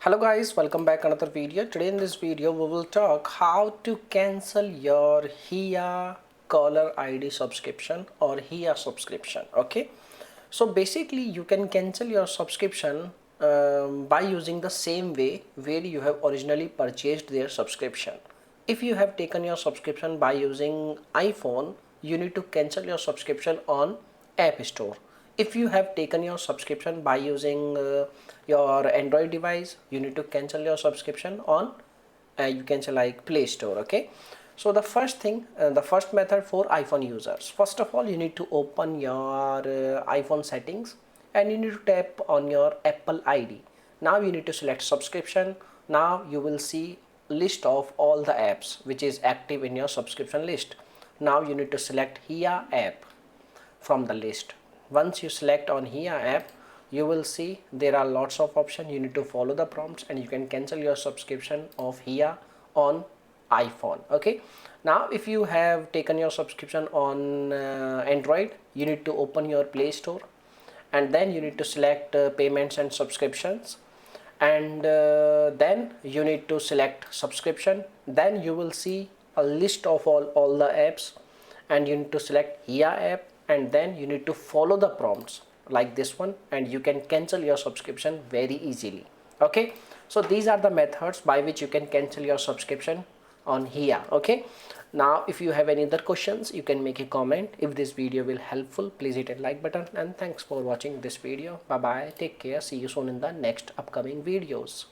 Hello guys, welcome back another video. Today in this video we will talk how to cancel your Hiya caller ID subscription or Hiya subscription. Okay, so basically you can cancel your subscription by using the same way where you have originally purchased their subscription. If you have taken your subscription by using iPhone, you need to cancel your subscription on App Store. If you have taken your subscription by using your Android device, you need to cancel your subscription on you can say like Play Store. Okay, so the first thing, the first method for iPhone users, first of all you need to open your iPhone settings and you need to tap on your Apple ID. Now you need to select subscription. Now you will see list of all the apps which is active in your subscription list. Now you need to select Hiya app from the list. Once you select on Hiya app, you will see there are lots of options. You need to follow the prompts and you can cancel your subscription of Hiya on iPhone. Okay, now if you have taken your subscription on Android, you need to open your Play Store and then you need to select payments and subscriptions, and then you need to select subscription. Then you will see a list of all the apps and you need to select Hiya app, and then you need to follow the prompts like this one and you can cancel your subscription very easily. Okay, so these are the methods by which you can cancel your subscription on Hiya. Okay, now if you have any other questions, you can make a comment. If this video will helpful, please hit a like button, and thanks for watching this video. Bye bye, take care, see you soon in the next upcoming videos.